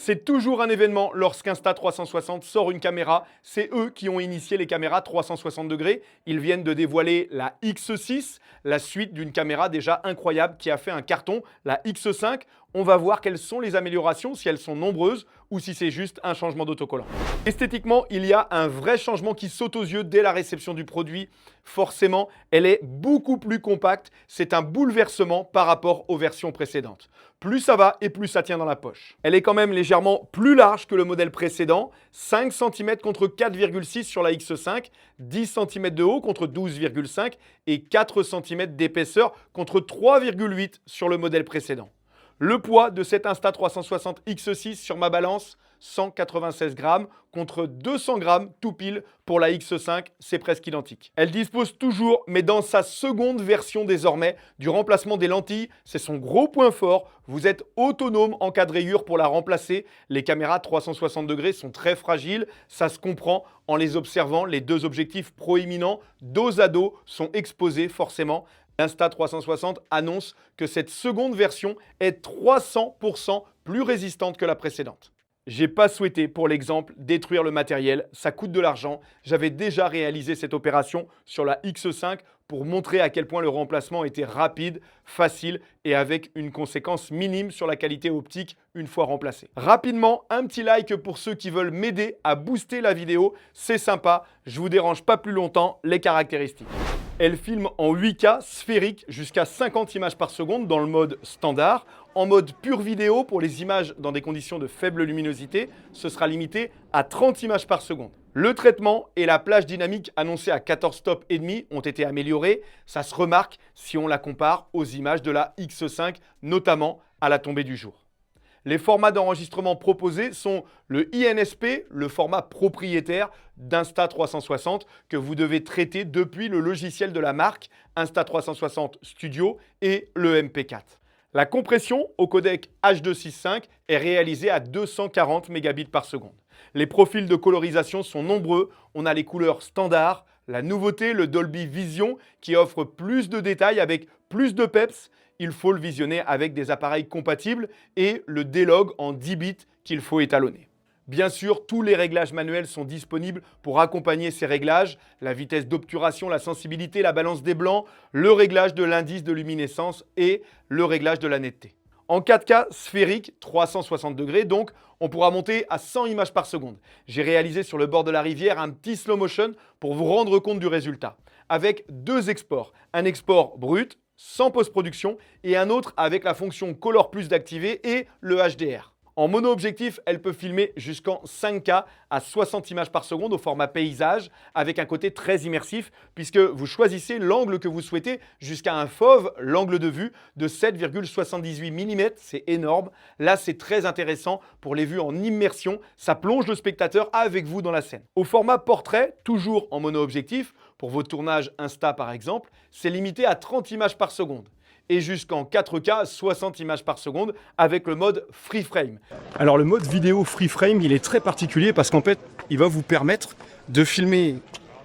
C'est toujours un événement lorsqu'Insta360 sort une caméra. C'est eux qui ont initié les caméras 360 degrés. Ils viennent de dévoiler la X6, la suite d'une caméra déjà incroyable qui a fait un carton, la X5. On va voir quelles sont les améliorations, si elles sont nombreuses ou si c'est juste un changement d'autocollant. Esthétiquement, il y a un vrai changement qui saute aux yeux dès la réception du produit. Forcément, elle est beaucoup plus compacte. C'est un bouleversement par rapport aux versions précédentes. Plus ça va et plus ça tient dans la poche. Elle est quand même légèrement plus large que le modèle précédent, 5 cm contre 4,6 sur la X5, 10 cm de haut contre 12,5 et 4 cm d'épaisseur contre 3,8 sur le modèle précédent. Le poids de cette Insta360 X6 sur ma balance, 196 grammes contre 200 grammes tout pile pour la X5, c'est presque identique. Elle dispose toujours, mais dans sa seconde version désormais, du remplacement des lentilles. C'est son gros point fort. Vous êtes autonome en cas de rayure pour la remplacer. Les caméras 360 degrés sont très fragiles. Ça se comprend en les observant. Les deux objectifs proéminents, dos à dos, sont exposés forcément. Insta360 annonce que cette seconde version est 300% plus résistante que la précédente. J'ai pas souhaité, pour l'exemple, détruire le matériel, ça coûte de l'argent. J'avais déjà réalisé cette opération sur la X5 pour montrer à quel point le remplacement était rapide, facile et avec une conséquence minime sur la qualité optique une fois remplacée. Rapidement, un petit like pour ceux qui veulent m'aider à booster la vidéo, c'est sympa. Je vous dérange pas plus longtemps, les caractéristiques. Elle filme en 8K sphérique jusqu'à 50 images par seconde dans le mode standard. En mode pure vidéo, pour les images dans des conditions de faible luminosité, ce sera limité à 30 images par seconde. Le traitement et la plage dynamique annoncée à 14 stops et demi ont été améliorés. Ça se remarque si on la compare aux images de la X5, notamment à la tombée du jour. Les formats d'enregistrement proposés sont le INSP, le format propriétaire d'Insta360 que vous devez traiter depuis le logiciel de la marque Insta360 Studio et le MP4. La compression au codec H.265 est réalisée à 240 mégabits par seconde. Les profils de colorisation sont nombreux. On a les couleurs standards, la nouveauté, le Dolby Vision qui offre plus de détails avec plus de peps. Il faut le visionner avec des appareils compatibles et le D-Log en 10 bits qu'il faut étalonner. Bien sûr, tous les réglages manuels sont disponibles pour accompagner ces réglages, la vitesse d'obturation, la sensibilité, la balance des blancs, le réglage de l'indice de luminescence et le réglage de la netteté. En 4K sphérique, 360 degrés, donc on pourra monter à 100 images par seconde. J'ai réalisé sur le bord de la rivière un petit slow motion pour vous rendre compte du résultat. Avec deux exports, un export brut, sans post-production, et un autre avec la fonction Color Plus d'activer et le HDR. En mono-objectif, elle peut filmer jusqu'en 5K à 60 images par seconde au format paysage avec un côté très immersif puisque vous choisissez l'angle que vous souhaitez jusqu'à un fauve, l'angle de vue de 7,78 mm, c'est énorme. Là, c'est très intéressant pour les vues en immersion, ça plonge le spectateur avec vous dans la scène. Au format portrait, toujours en mono-objectif, pour vos tournages Insta par exemple, c'est limité à 30 images par seconde. Et jusqu'en 4K, 60 images par seconde avec le mode Free Frame. Alors le mode vidéo Free Frame, il est très particulier parce qu'en fait, il va vous permettre de filmer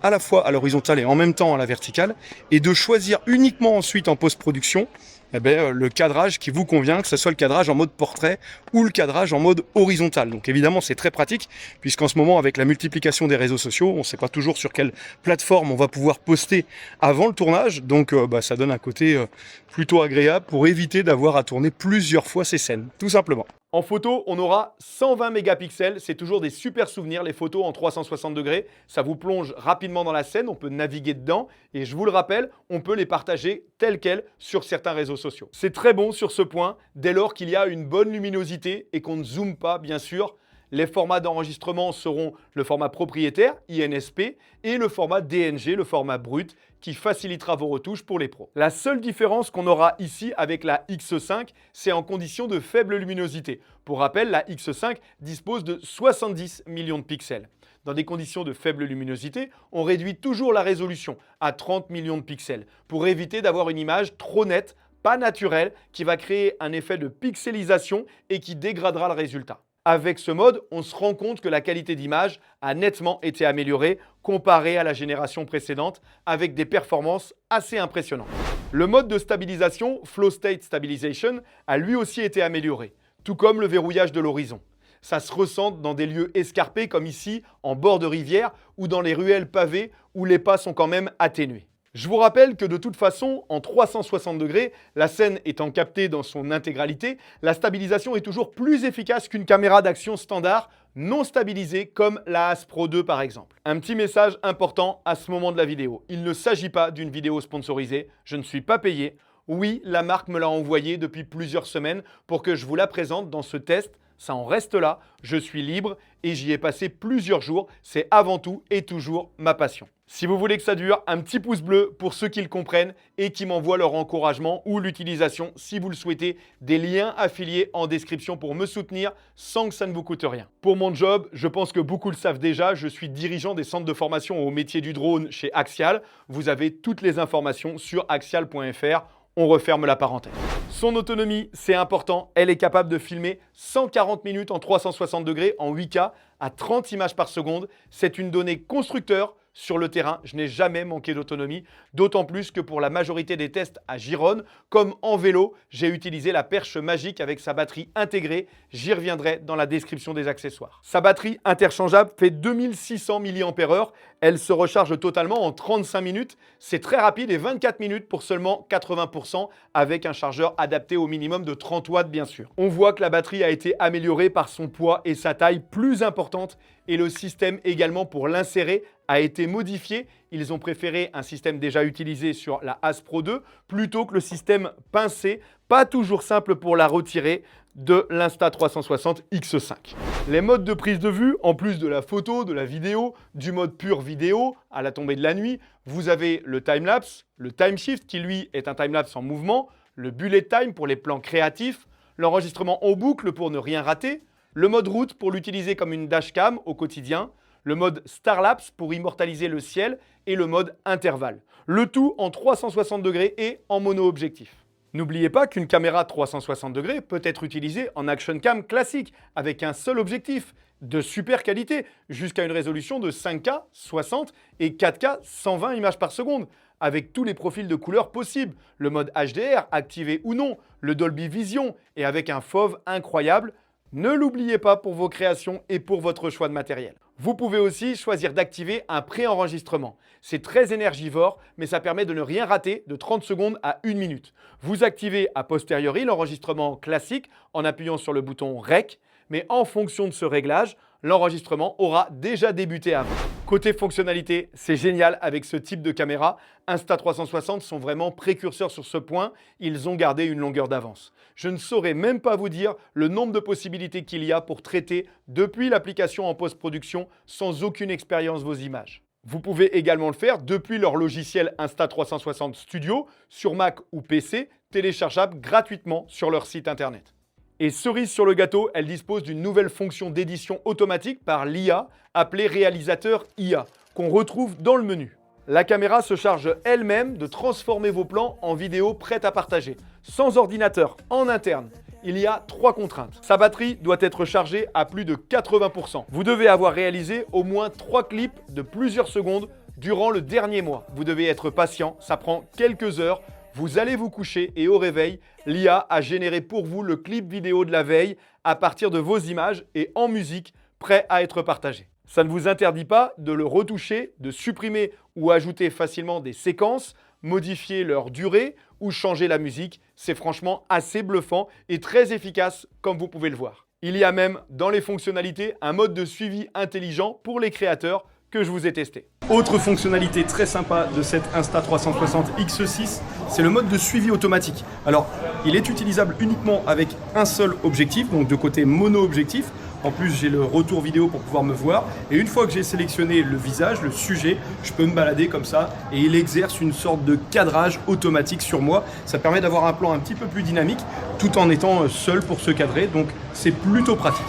à la fois à l'horizontale et en même temps à la verticale et de choisir uniquement ensuite en post-production le cadrage qui vous convient, que ce soit le cadrage en mode portrait ou le cadrage en mode horizontal. Donc évidemment, c'est très pratique puisqu'en ce moment, avec la multiplication des réseaux sociaux, on ne sait pas toujours sur quelle plateforme on va pouvoir poster avant le tournage. Donc ça donne un côté plutôt agréable pour éviter d'avoir à tourner plusieurs fois ces scènes, tout simplement. En photo, on aura 120 mégapixels. C'est toujours des super souvenirs, les photos en 360 degrés. Ça vous plonge rapidement dans la scène, on peut naviguer dedans. Et je vous le rappelle, on peut les partager telles quelles sur certains réseaux sociaux. C'est très bon sur ce point, dès lors qu'il y a une bonne luminosité et qu'on ne zoome pas, bien sûr. Les formats d'enregistrement seront le format propriétaire, INSP, et le format DNG, le format brut, qui facilitera vos retouches pour les pros. La seule différence qu'on aura ici avec la X5, c'est en condition de faible luminosité. Pour rappel, la X5 dispose de 70 millions de pixels. Dans des conditions de faible luminosité, on réduit toujours la résolution à 30 millions de pixels pour éviter d'avoir une image trop nette, pas naturelle, qui va créer un effet de pixelisation et qui dégradera le résultat. Avec ce mode, on se rend compte que la qualité d'image a nettement été améliorée comparée à la génération précédente avec des performances assez impressionnantes. Le mode de stabilisation, Flow State Stabilization, a lui aussi été amélioré, tout comme le verrouillage de l'horizon. ça se ressent dans des lieux escarpés comme ici, en bord de rivière ou dans les ruelles pavées où les pas sont quand même atténués. Je vous rappelle que de toute façon, en 360 degrés, la scène étant captée dans son intégralité, la stabilisation est toujours plus efficace qu'une caméra d'action standard non stabilisée comme la As Pro 2 par exemple. Un petit message important à ce moment de la vidéo. Il ne s'agit pas d'une vidéo sponsorisée, je ne suis pas payé. Oui, la marque me l'a envoyée depuis plusieurs semaines pour que je vous la présente dans ce test. Ça en reste là, je suis libre et j'y ai passé plusieurs jours. C'est avant tout et toujours ma passion. Si vous voulez que ça dure, un petit pouce bleu pour ceux qui le comprennent et qui m'envoient leur encouragement ou l'utilisation, si vous le souhaitez, des liens affiliés en description pour me soutenir sans que ça ne vous coûte rien. Pour mon job, je pense que beaucoup le savent déjà, je suis dirigeant des centres de formation au métier du drone chez Axial. Vous avez toutes les informations sur axial.fr. On referme la parenthèse. Son autonomie, c'est important. Elle est capable de filmer 140 minutes en 360 degrés en 8K à 30 images par seconde. C'est une donnée constructeur. Sur le terrain, je n'ai jamais manqué d'autonomie, d'autant plus que pour la majorité des tests à Gironde, comme en vélo, j'ai utilisé la perche magique avec sa batterie intégrée. J'y reviendrai dans la description des accessoires. Sa batterie interchangeable fait 2600 mAh. Elle se recharge totalement en 35 minutes. C'est très rapide et 24 minutes pour seulement 80% avec un chargeur adapté au minimum de 30 watts bien sûr. On voit que la batterie a été améliorée par son poids et sa taille plus importante et le système également pour l'insérer a été modifié. Ils ont préféré un système déjà utilisé sur la As Pro 2 plutôt que le système pincé, pas toujours simple pour la retirer, de l'Insta360 X5. Les modes de prise de vue, en plus de la photo, de la vidéo, du mode pure vidéo à la tombée de la nuit, vous avez le time-lapse, le time-shift qui lui est un time-lapse en mouvement, le bullet time pour les plans créatifs, l'enregistrement en boucle pour ne rien rater, le mode route pour l'utiliser comme une dashcam au quotidien, le mode Starlapse pour immortaliser le ciel et le mode intervalle. Le tout en 360 degrés et en mono-objectif. N'oubliez pas qu'une caméra 360 degrés peut être utilisée en action cam classique avec un seul objectif de super qualité jusqu'à une résolution de 5K 60 et 4K 120 images par seconde avec tous les profils de couleurs possibles, le mode HDR activé ou non, le Dolby Vision et avec un fauve incroyable. Ne l'oubliez pas pour vos créations et pour votre choix de matériel. Vous pouvez aussi choisir d'activer un pré-enregistrement. C'est très énergivore, mais ça permet de ne rien rater de 30 secondes à 1 minute. Vous activez a posteriori l'enregistrement classique en appuyant sur le bouton REC, mais en fonction de ce réglage, l'enregistrement aura déjà débuté avant. Côté fonctionnalité, c'est génial avec ce type de caméra. Insta360 sont vraiment précurseurs sur ce point. Ils ont gardé une longueur d'avance. Je ne saurais même pas vous dire le nombre de possibilités qu'il y a pour traiter depuis l'application en post-production sans aucune expérience vos images. Vous pouvez également le faire depuis leur logiciel Insta360 Studio sur Mac ou PC, téléchargeable gratuitement sur leur site internet. Et cerise sur le gâteau, elle dispose d'une nouvelle fonction d'édition automatique par l'IA, appelée réalisateur IA, qu'on retrouve dans le menu. La caméra se charge elle-même de transformer vos plans en vidéos prêtes à partager, sans ordinateur, en interne. Il y a 3 contraintes. Sa batterie doit être chargée à plus de 80%. Vous devez avoir réalisé au moins 3 clips de plusieurs secondes durant le dernier mois. Vous devez être patient, ça prend quelques heures. Vous allez vous coucher et au réveil, l'IA a généré pour vous le clip vidéo de la veille à partir de vos images et en musique, prêt à être partagé. Ça ne vous interdit pas de le retoucher, de supprimer ou ajouter facilement des séquences, modifier leur durée ou changer la musique. C'est franchement assez bluffant et très efficace comme vous pouvez le voir. Il y a même dans les fonctionnalités un mode de suivi intelligent pour les créateurs que je vous ai testé. Autre fonctionnalité très sympa de cette Insta360 X6, c'est le mode de suivi automatique. Alors, il est utilisable uniquement avec un seul objectif, donc de côté mono-objectif. En plus, j'ai le retour vidéo pour pouvoir me voir. Et une fois que j'ai sélectionné le visage, le sujet, je peux me balader comme ça et il exerce une sorte de cadrage automatique sur moi. Ça permet d'avoir un plan un petit peu plus dynamique tout en étant seul pour se cadrer. Donc, c'est plutôt pratique.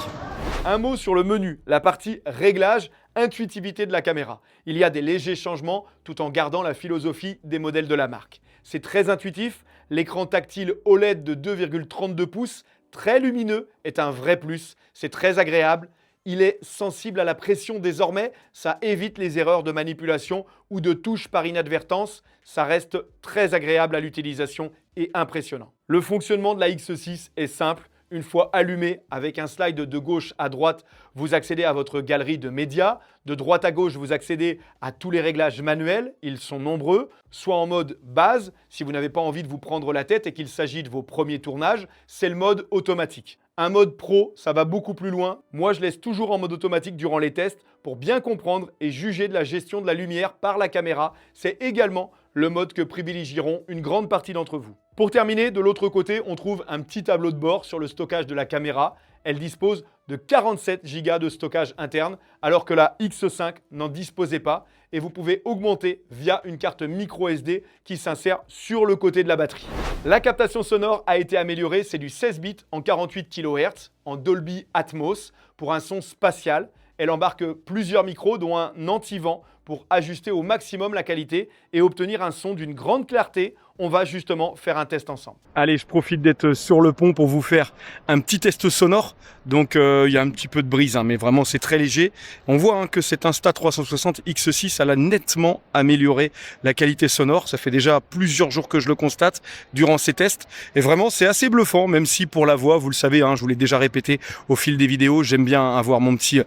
Un mot sur le menu, la partie réglage, intuitivité de la caméra. Il y a des légers changements tout en gardant la philosophie des modèles de la marque. C'est très intuitif, l'écran tactile OLED de 2,32 pouces, très lumineux, est un vrai plus. C'est très agréable. Il est sensible à la pression désormais. Ça évite les erreurs de manipulation ou de touche par inadvertance. Ça reste très agréable à l'utilisation et impressionnant. Le fonctionnement de la X6 est simple. Une fois allumé, avec un slide de gauche à droite, vous accédez à votre galerie de médias. De droite à gauche, vous accédez à tous les réglages manuels. Ils sont nombreux, soit en mode base, si vous n'avez pas envie de vous prendre la tête et qu'il s'agit de vos premiers tournages, c'est le mode automatique. Un mode pro, ça va beaucoup plus loin. Moi, je laisse toujours en mode automatique durant les tests pour bien comprendre et juger de la gestion de la lumière par la caméra. C'est également le mode que privilégieront une grande partie d'entre vous. Pour terminer, de l'autre côté, on trouve un petit tableau de bord sur le stockage de la caméra. Elle dispose de 47 Go de stockage interne, alors que la X5 n'en disposait pas. Et vous pouvez augmenter via une carte micro SD qui s'insère sur le côté de la batterie. La captation sonore a été améliorée, c'est du 16 bits en 48 kHz, en Dolby Atmos, pour un son spatial. Elle embarque plusieurs micros, dont un anti-vent, pour ajuster au maximum la qualité et obtenir un son d'une grande clarté. On va justement faire un test ensemble. Allez, je profite d'être sur le pont pour vous faire un petit test sonore. Donc, il y a un petit peu de brise, mais vraiment, c'est très léger. On voit que cet Insta360 X6, elle a nettement amélioré la qualité sonore. Ça fait déjà plusieurs jours que je le constate durant ces tests. Et vraiment, c'est assez bluffant, même si pour la voix, vous le savez, je vous l'ai déjà répété au fil des vidéos, j'aime bien avoir mon petit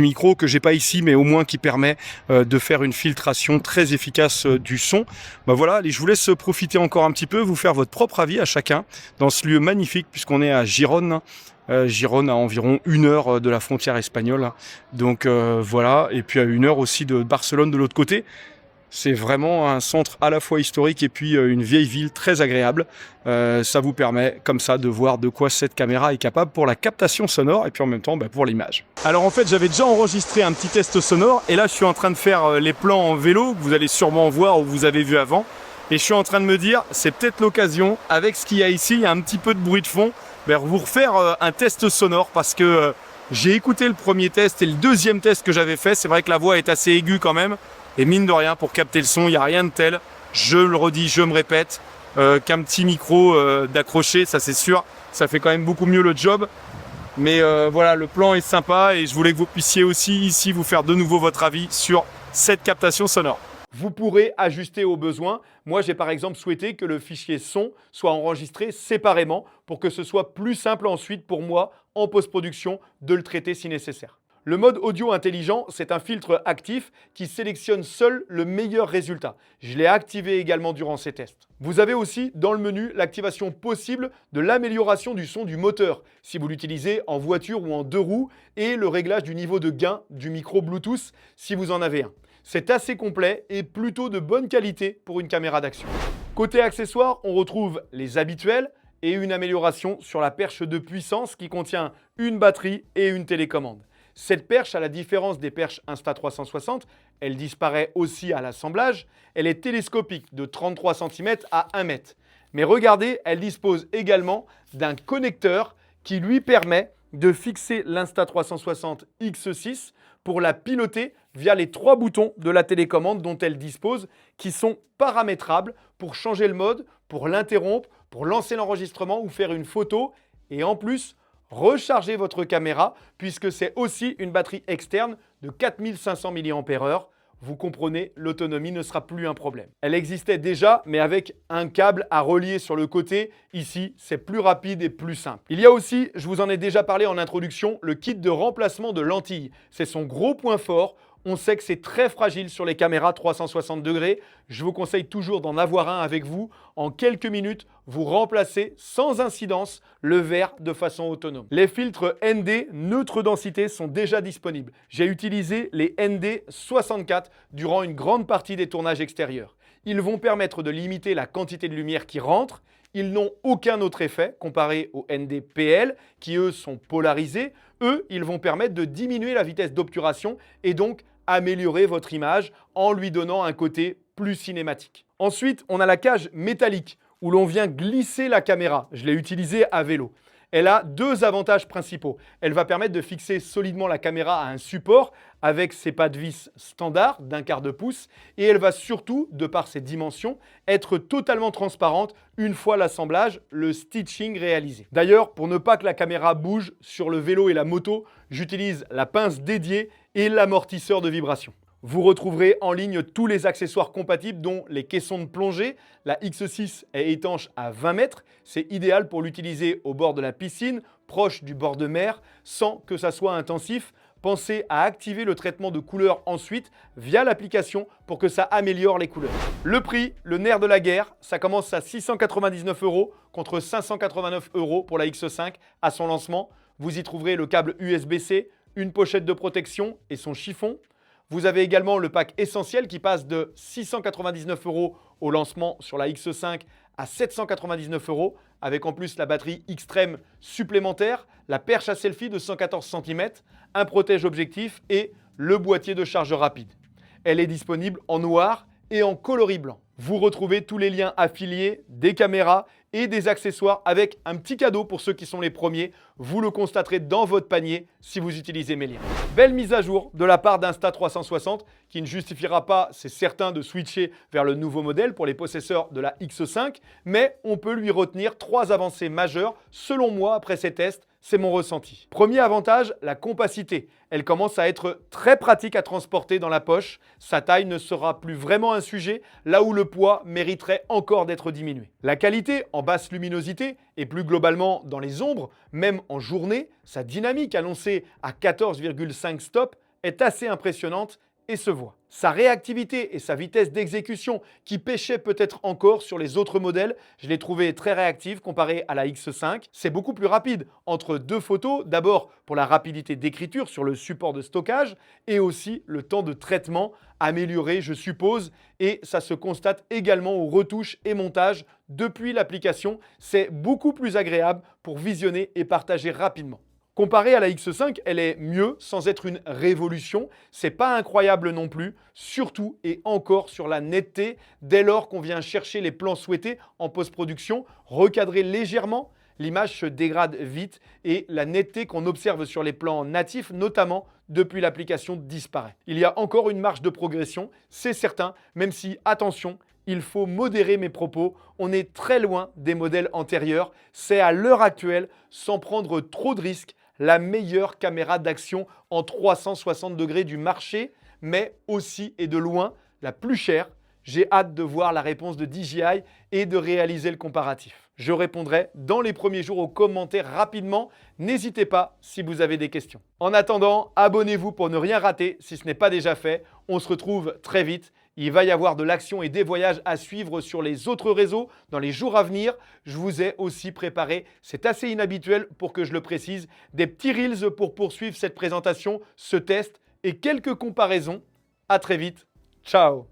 micro que j'ai pas ici, mais au moins qui permet de faire une filtration très efficace du son. Voilà, allez, je vous laisse profiter encore un petit peu, vous faire votre propre avis à chacun dans ce lieu magnifique, puisqu'on est à Gérone. Gérone à environ 1 heure de la frontière espagnole. Donc voilà, et puis à 1 heure aussi de Barcelone de l'autre côté. C'est vraiment un centre à la fois historique et puis une vieille ville très agréable. Ça vous permet comme ça de voir de quoi cette caméra est capable pour la captation sonore et puis en même temps pour l'image. Alors en fait, j'avais déjà enregistré un petit test sonore et là je suis en train de faire les plans en vélo que vous allez sûrement voir ou vous avez vu avant. Et je suis en train de me dire, c'est peut-être l'occasion, avec ce qu'il y a ici, il y a un petit peu de bruit de fond, vous refaire un test sonore parce que j'ai écouté le premier test et le deuxième test que j'avais fait. C'est vrai que la voix est assez aiguë quand même. Et mine de rien, pour capter le son, il n'y a rien de tel. Je le redis, je me répète, qu'un petit micro d'accrocher, ça c'est sûr. Ça fait quand même beaucoup mieux le job. Mais voilà, le plan est sympa et je voulais que vous puissiez aussi ici vous faire de nouveau votre avis sur cette captation sonore. Vous pourrez ajuster au besoin. Moi, j'ai par exemple souhaité que le fichier son soit enregistré séparément pour que ce soit plus simple ensuite pour moi, en post-production, de le traiter si nécessaire. Le mode audio intelligent, c'est un filtre actif qui sélectionne seul le meilleur résultat. Je l'ai activé également durant ces tests. Vous avez aussi dans le menu l'activation possible de l'amélioration du son du moteur si vous l'utilisez en voiture ou en 2 roues et le réglage du niveau de gain du micro Bluetooth si vous en avez un. C'est assez complet et plutôt de bonne qualité pour une caméra d'action. Côté accessoires, on retrouve les habituels et une amélioration sur la perche de puissance qui contient une batterie et une télécommande. Cette perche, à la différence des perches Insta360, elle disparaît aussi à l'assemblage. Elle est télescopique de 33 cm à 1 m. Mais regardez, elle dispose également d'un connecteur qui lui permet de fixer l'Insta360 X6 pour la piloter via les 3 boutons de la télécommande dont elle dispose, qui sont paramétrables pour changer le mode, pour l'interrompre, pour lancer l'enregistrement ou faire une photo. Et en plus, recharger votre caméra puisque c'est aussi une batterie externe de 4500 mAh. Vous comprenez, l'autonomie ne sera plus un problème. Elle existait déjà, mais avec un câble à relier sur le côté. Ici, c'est plus rapide et plus simple. Il y a aussi, je vous en ai déjà parlé en introduction, le kit de remplacement de lentilles. C'est son gros point fort. On sait que c'est très fragile sur les caméras 360 degrés. Je vous conseille toujours d'en avoir un avec vous. En quelques minutes, vous remplacez sans incidence le verre de façon autonome. Les filtres ND neutre densité sont déjà disponibles. J'ai utilisé les ND 64 durant une grande partie des tournages extérieurs. Ils vont permettre de limiter la quantité de lumière qui rentre. Ils n'ont aucun autre effet comparé aux ND-PL qui, eux, sont polarisés. Eux, ils vont permettre de diminuer la vitesse d'obturation et donc améliorer votre image en lui donnant un côté plus cinématique. Ensuite, on a la cage métallique où l'on vient glisser la caméra. Je l'ai utilisée à vélo. Elle a 2 avantages principaux. Elle va permettre de fixer solidement la caméra à un support avec ses pas de vis standards d'1/4 de pouce et elle va surtout, de par ses dimensions, être totalement transparente une fois l'assemblage, le stitching réalisé. D'ailleurs, pour ne pas que la caméra bouge sur le vélo et la moto, j'utilise la pince dédiée et l'amortisseur de vibration. Vous retrouverez en ligne tous les accessoires compatibles dont les caissons de plongée. La X6 est étanche à 20 mètres. C'est idéal pour l'utiliser au bord de la piscine, proche du bord de mer sans que ça soit intensif. Pensez à activer le traitement de couleur ensuite via l'application pour que ça améliore les couleurs. Le prix, le nerf de la guerre, ça commence à 699 € contre 589 € pour la X5 à son lancement. Vous y trouverez le câble USB-C, une pochette de protection et son chiffon. Vous avez également le pack essentiel qui passe de 699 € au lancement sur la X5 à 799 € avec en plus la batterie Extreme supplémentaire, la perche à selfie de 114 cm, un protège-objectif et le boîtier de charge rapide. Elle est disponible en noir et en coloris blanc. Vous retrouvez tous les liens affiliés, des caméras et des accessoires avec un petit cadeau pour ceux qui sont les premiers. Vous le constaterez dans votre panier si vous utilisez mes liens. Belle mise à jour de la part d'Insta360 qui ne justifiera pas, c'est certain, de switcher vers le nouveau modèle pour les possesseurs de la X5, mais on peut lui retenir 3 avancées majeures selon moi après ces tests. C'est mon ressenti. Premier avantage, la compacité. Elle commence à être très pratique à transporter dans la poche. Sa taille ne sera plus vraiment un sujet, là où le poids mériterait encore d'être diminué. La qualité en basse luminosité et plus globalement dans les ombres, même en journée, sa dynamique annoncée à 14,5 stops est assez impressionnante et se voit. Sa réactivité et sa vitesse d'exécution qui pêchaient peut-être encore sur les autres modèles, je l'ai trouvé très réactive comparé à la X5. C'est beaucoup plus rapide entre 2 photos, d'abord pour la rapidité d'écriture sur le support de stockage et aussi le temps de traitement amélioré, je suppose, et ça se constate également aux retouches et montages depuis l'application. C'est beaucoup plus agréable pour visionner et partager rapidement. Comparée à la X5, elle est mieux sans être une révolution. C'est pas incroyable non plus, surtout et encore sur la netteté. Dès lors qu'on vient chercher les plans souhaités en post-production, recadrer légèrement, l'image se dégrade vite et la netteté qu'on observe sur les plans natifs, notamment depuis l'application, disparaît. Il y a encore une marge de progression, c'est certain, même si, attention, il faut modérer mes propos. On est très loin des modèles antérieurs. C'est à l'heure actuelle, sans prendre trop de risques, la meilleure caméra d'action en 360 degrés du marché, mais aussi et de loin la plus chère. J'ai hâte de voir la réponse de DJI et de réaliser le comparatif. Je répondrai dans les premiers jours aux commentaires rapidement. N'hésitez pas si vous avez des questions. En attendant, abonnez-vous pour ne rien rater si ce n'est pas déjà fait. On se retrouve très vite. Il va y avoir de l'action et des voyages à suivre sur les autres réseaux dans les jours à venir. Je vous ai aussi préparé, c'est assez inhabituel pour que je le précise, des petits reels pour poursuivre cette présentation, ce test et quelques comparaisons. À très vite. Ciao.